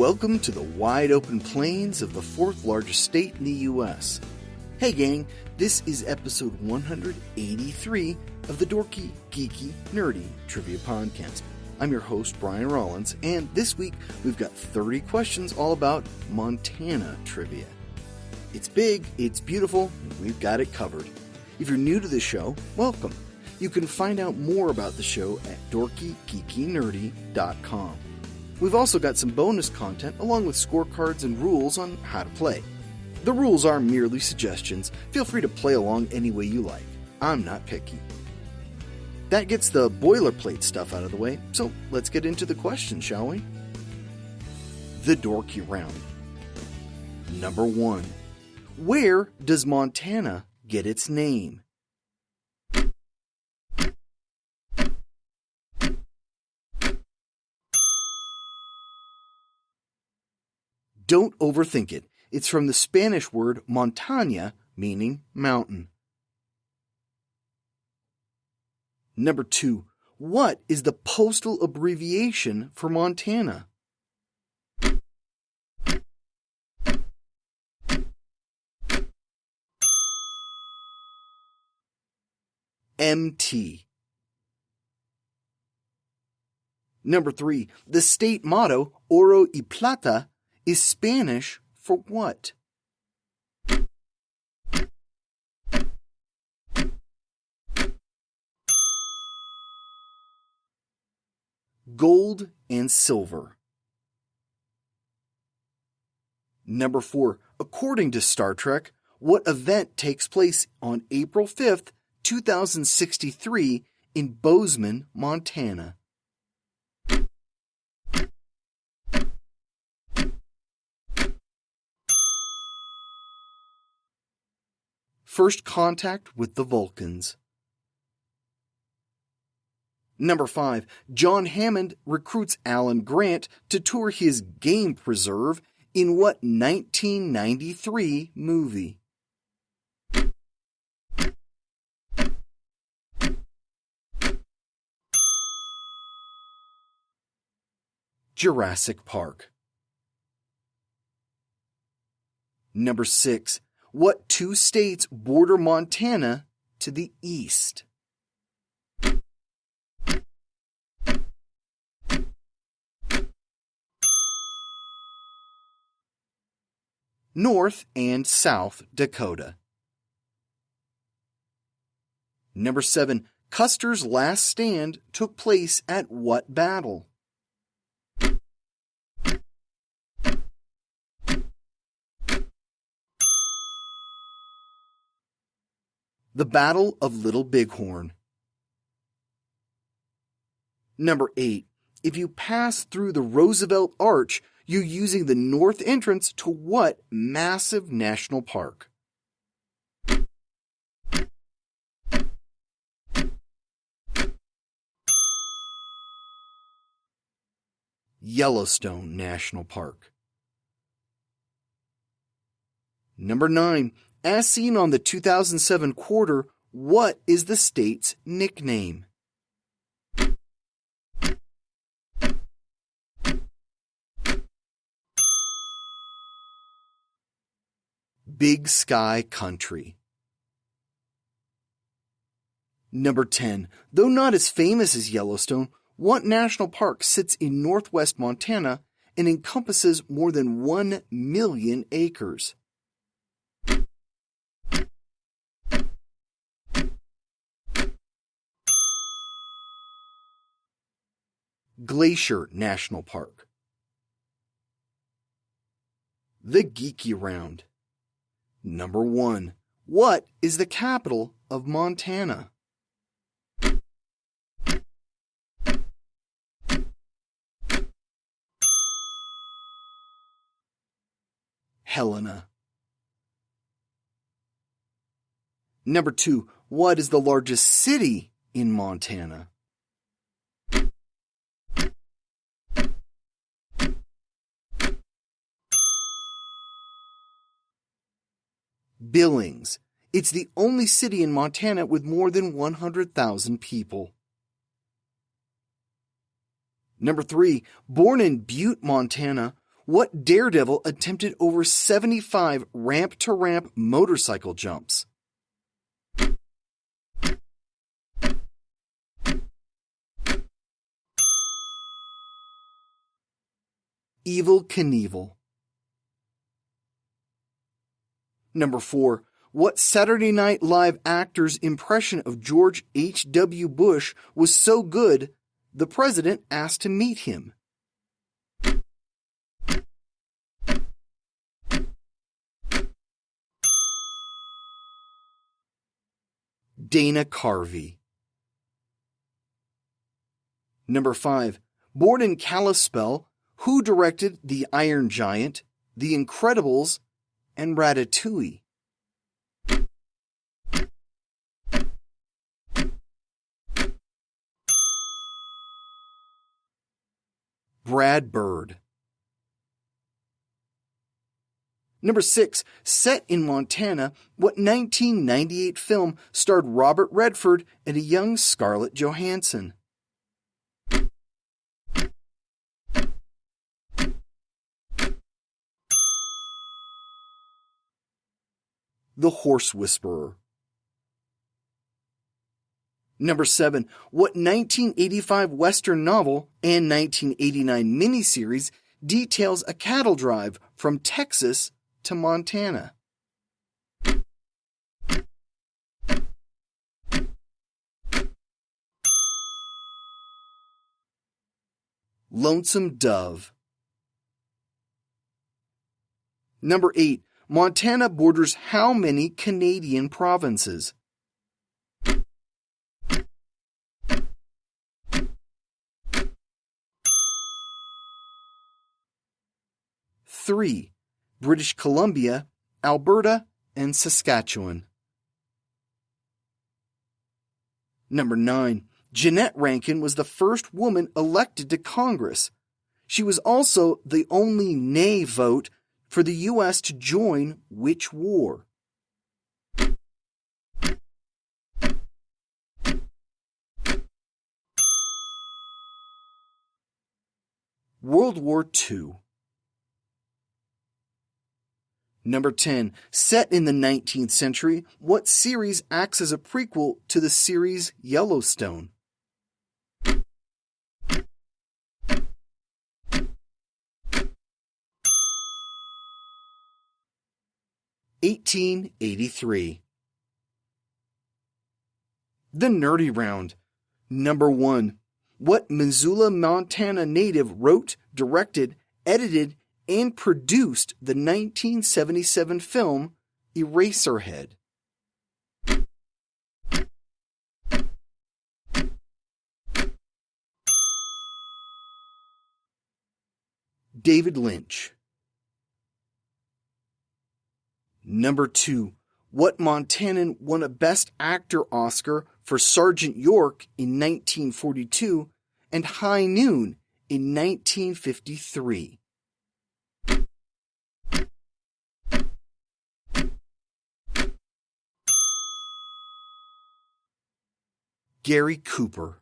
Welcome to the wide open plains of the fourth largest state in the U.S. Hey gang, this is episode 183 of the Dorky Geeky Nerdy Trivia Podcast. I'm your host, Brian Rollins, and this week we've got 30 questions all about Montana trivia. It's big, it's beautiful, and we've got it covered. If you're new to the show, welcome. You can find out more about the show at dorkygeekynerdy.com. We've also got some bonus content along with scorecards and rules on how to play. The rules are merely suggestions. Feel free to play along any way you like. I'm not picky. That gets the boilerplate stuff out of the way, so let's get into the questions, shall we? The Dorky Round. Number 1. Where does Montana get its name? Don't overthink it. It's from the Spanish word montaña, meaning mountain. Number 2. What is the postal abbreviation for Montana? MT. Number 3. The state motto, Oro y Plata, is Spanish for what? Gold and silver. Number 4. According to Star Trek, what event takes place on April 5th, 2063 in Bozeman, Montana? First contact with the Vulcans. Number 5. John Hammond recruits Alan Grant to tour his game preserve in what 1993 movie? Jurassic Park. Number 6. What 2 states border Montana to the east? North and South Dakota. Number 7. Custer's last stand took place at what battle? The Battle of Little Bighorn. Number 8. If you pass through the Roosevelt Arch, you're using the north entrance to what massive national park? Yellowstone National Park. Number 9. As seen on the 2007 quarter, what is the state's nickname? Big Sky Country. Number 10. Though not as famous as Yellowstone, what national park sits in northwest Montana and encompasses more than 1 million acres? Glacier National Park. The Geeky Round. Number 1. What is the capital of Montana? Helena. Number 2. What is the largest city in Montana? Billings. It's the only city in Montana with more than 100,000 people. Number 3, born in Butte, Montana, What daredevil attempted over 75 ramp-to-ramp motorcycle jumps? Evel Knievel. Number 4. What Saturday Night Live actor's impression of George H.W. Bush was so good, the president asked to meet him? Dana Carvey. Number 5. Born in Kalispell, who directed The Iron Giant, The Incredibles, and Ratatouille? Brad Bird. Number 6. Set in Montana, what 1998 film starred Robert Redford and a young Scarlett Johansson? The Horse Whisperer. Number 7. What 1985 Western novel and 1989 miniseries details a cattle drive from Texas to Montana? Lonesome Dove. Number 8. Montana borders how many Canadian provinces? Three: British Columbia, Alberta, and Saskatchewan. Number 9. Jeanette Rankin was the first woman elected to Congress. She was also the only nay vote for the U.S. to join which war? World War II. Number 10. Set in the 19th century, what series acts as a prequel to the series Yellowstone? (1883). The Nerdy Round. Number 1. What Missoula, Montana native wrote, directed, edited, and produced the 1977 film Eraserhead? David Lynch. Number 2. What Montanan won a Best Actor Oscar for Sergeant York in 1942 and High Noon in 1953? Gary Cooper.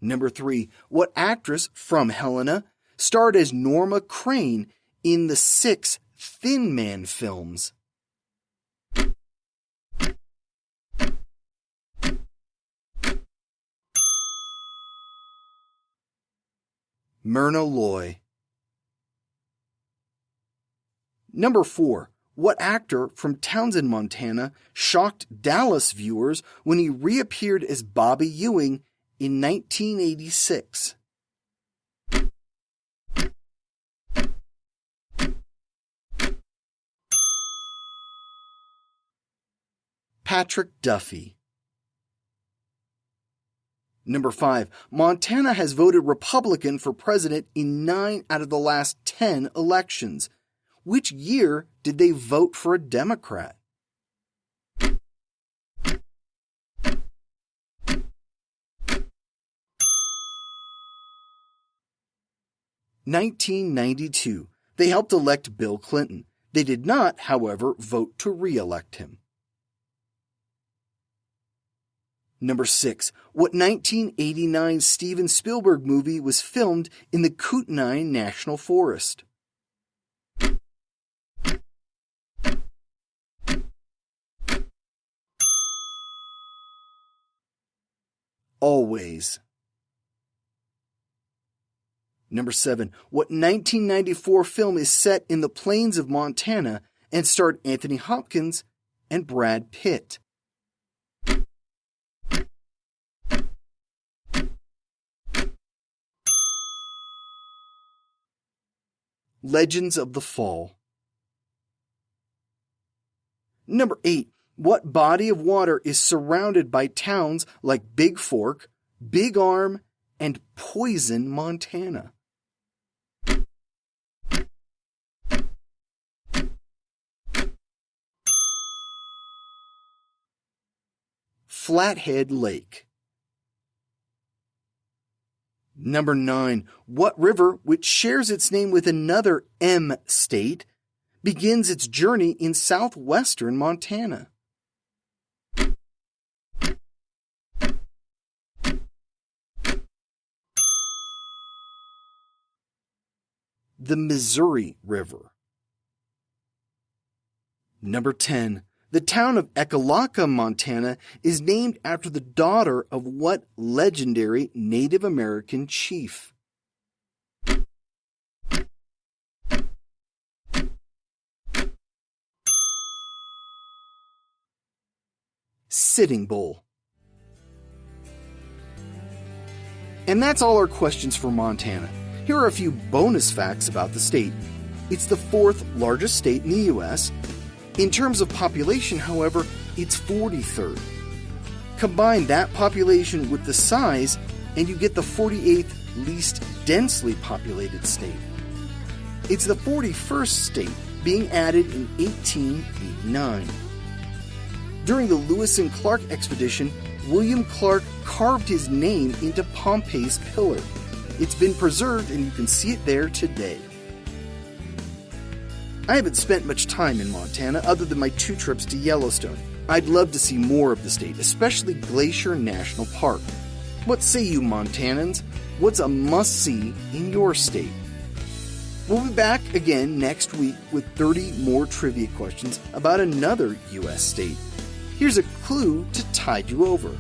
Number 3. What actress from Helena starred as Norma Crane in the 6 Thin Man films? Myrna Loy. Number 4. What actor from Townsend, Montana shocked Dallas viewers when he reappeared as Bobby Ewing in 1986? Patrick Duffy. Number 5. Montana has voted Republican for president in 9 out of the last 10 elections. Which year did they vote for a Democrat? (1992). They helped elect Bill Clinton. They did not, however, vote to re-elect him. Number 6. What 1989 Steven Spielberg movie was filmed in the Kootenai National Forest? Always. Number 7. What 1994 film is set in the plains of Montana and starred Anthony Hopkins and Brad Pitt? Legends of the Fall. Number 8. What body of water is surrounded by towns like Big Fork, Big Arm, and Poison, Montana? Flathead Lake. Number 9. What river, which shares its name with another M state, begins its journey in southwestern Montana? The Missouri River. Number 10. The town of Ekalaka, Montana, is named after the daughter of what legendary Native American chief? Sitting Bull. And that's all our questions for Montana. Here are a few bonus facts about the state. It's the 4th largest state in the U.S. In terms of population, however, it's 43rd. Combine that population with the size, and you get the 48th least densely populated state. It's the 41st state, being added in 1889. During the Lewis and Clark expedition, William Clark carved his name into Pompey's pillar. It's been preserved, and you can see it there today. I haven't spent much time in Montana other than my 2 trips to Yellowstone. I'd love to see more of the state, especially Glacier National Park. What say you, Montanans? What's a must-see in your state? We'll be back again next week with 30 more trivia questions about another U.S. state. Here's a clue to tide you over.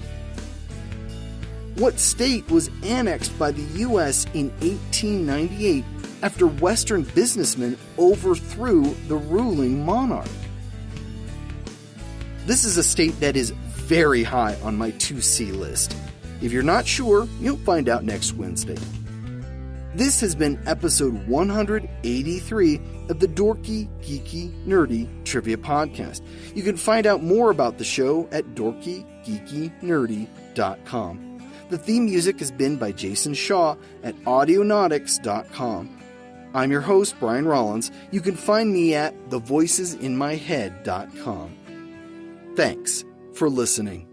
What state was annexed by the U.S. in 1898 after Western businessmen overthrew the ruling monarch? This is a state that is very high on my to-see list. If you're not sure, you'll find out next Wednesday. This has been episode 183 of the Dorky Geeky Nerdy Trivia Podcast. You can find out more about the show at dorkygeekynerdy.com. The theme music has been by Jason Shaw at audionautics.com. I'm your host, Brian Rollins. You can find me at thevoicesinmyhead.com. Thanks for listening.